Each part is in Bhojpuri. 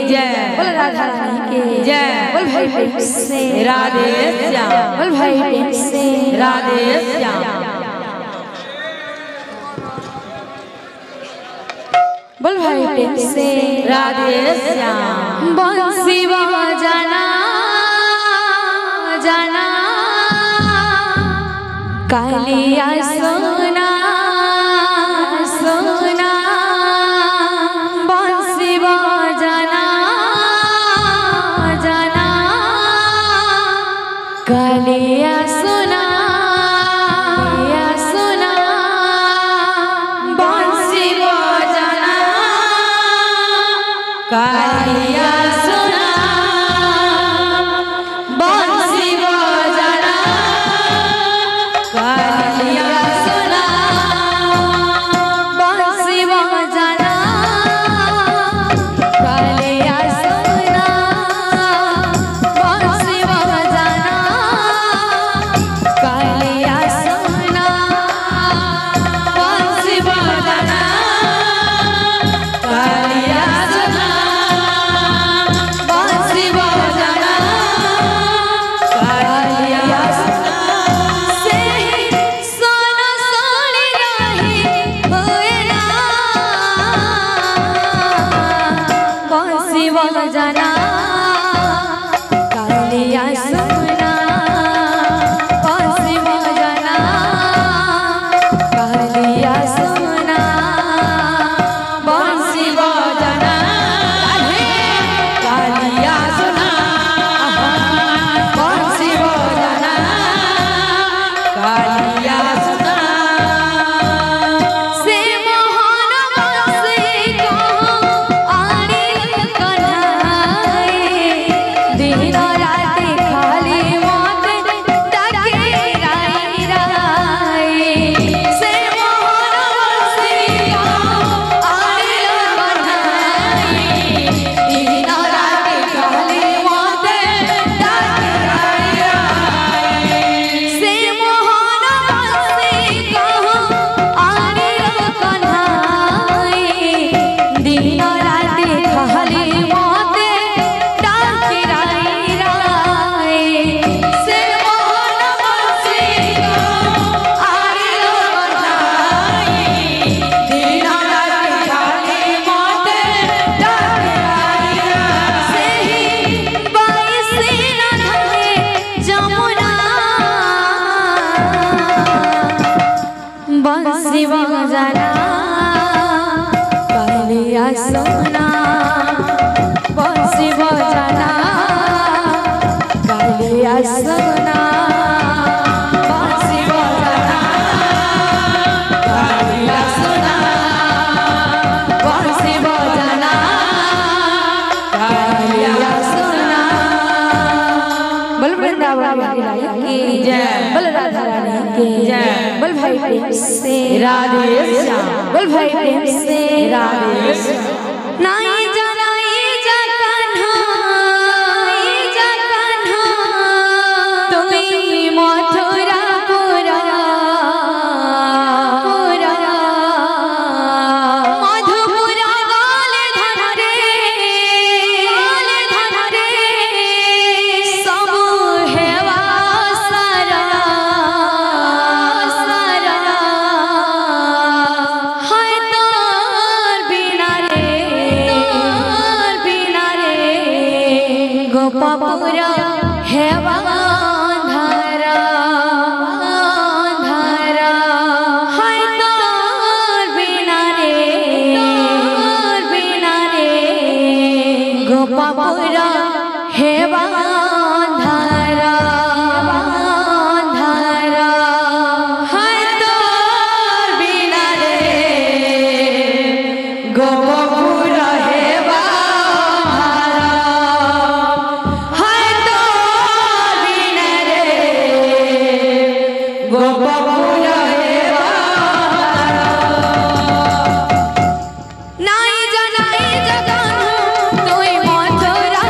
जय। बोल राधा रानी की जय। बोल भाई प्रेम से राधे श्याम। बोल भाई प्रेम से राधे श्याम। बोल भाई प्रेम से राधे श्याम। बंसी बजाना जाना कालिया सोना सोना बंसी बजाना जाना कालिया सोना या सोना बंसी बजाना कालिया सोना बंसी बजाना कालिया सोना बंसी बजाना कालिया सोना बंसी बजाना कालिया सोना बंसी बजाना कालिया सोना बंसी बजाना कालिया सोना से सोना सोनी रही होए ना बंसी बजाना कालिया सोना बंसी बजाना कालिया सोना बंसी बजाना कालिया सोना बंसी बजाना कालिया सोना से मोहन बंसी कहो आड़ी कन्हाई दिन रात खाली मौत डाके राई राई से मोहन बंसी कहो आड़ी कन्हाई दिन रात खाली मौत डाके राई राई से मोहन बंसी कहो आड़ी कन्हाई दिन रात खाली मौत डाके राई राई से मोहन बंसी कहो आड़ी कन्हाई दिन रात खाली मौत डाके राई राई से ही बाई से न धरे जमुना बंसी बजाना कालिया सोना बंसी बजाना कालिया सोना बंसी बजाना कालिया सोना बंसी बजाना कालिया सोना। बोल वृंदावन की जय। बोल राधा रानी की जय। बोल भाई प्रेम से राधे श्याम। बोल भाई प्रेम से राधे श्याम। नाई जनाई जा कान्हा तुम्ही मथुरा पुरा मधुपुरा गाल धन रे सब हेवा सारा हाय तोर बिना रे गोपापुरा हेवा धारा हाय तोर बिना रे गोपापुरा हेवा धारा हाय तोर बिना रे गोपापुरा हेवा हाय तोर बिना रे गोपापुरा हेवा नाई जनाई जगानु तुई मथुरा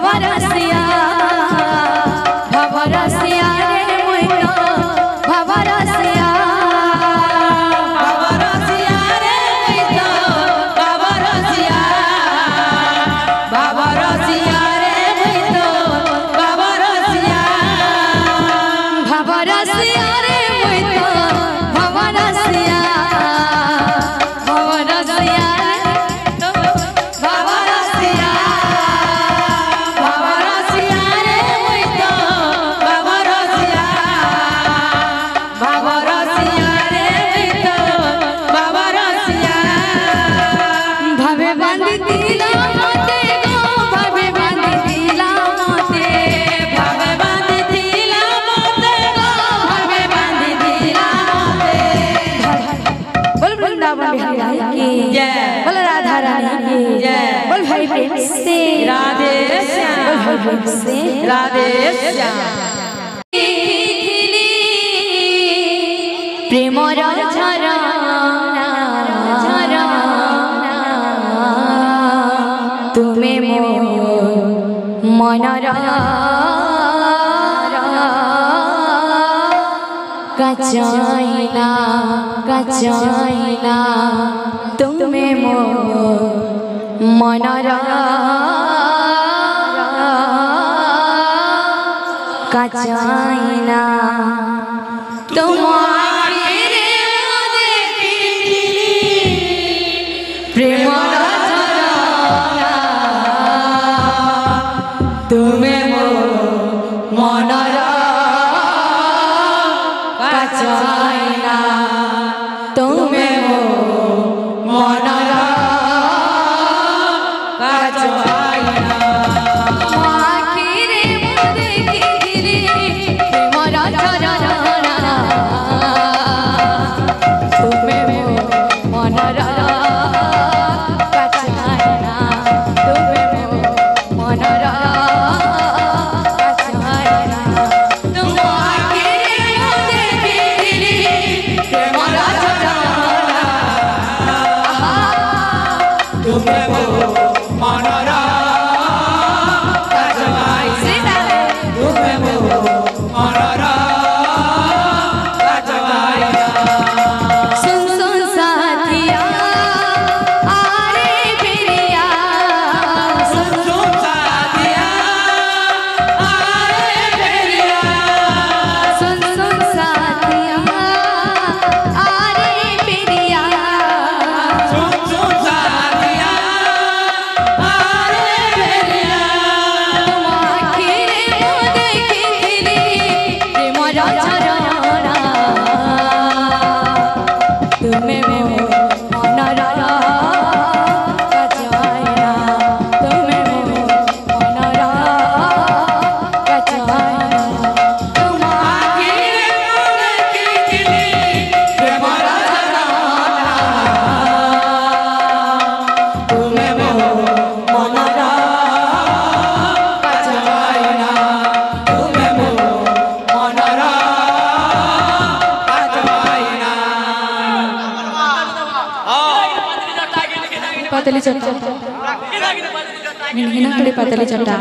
भवरसिया भवरसिया रे मुई तो भवरसिया भवरसिया रे मुई तो भवरसिया भवरसिया रे मुई तो भवरसिया भवरसिया रे मुई तो भवरसिया भवरसिया बोल राधा रानी की जय बोल भाई प्रेम से राधे श्याम बोल भाई प्रेम से राधे श्याम प्रेम झरना झरना तुम्हें मन कचाइना कचाइना तुम्हें मन कचाइना तुम प्रेम तुम्हें मन कचाइना तुम्हें मन पतली चट्टा हिना कड़े पतली चट्टा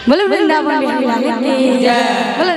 बोलो वृंदावन बिहारी लाल की जय।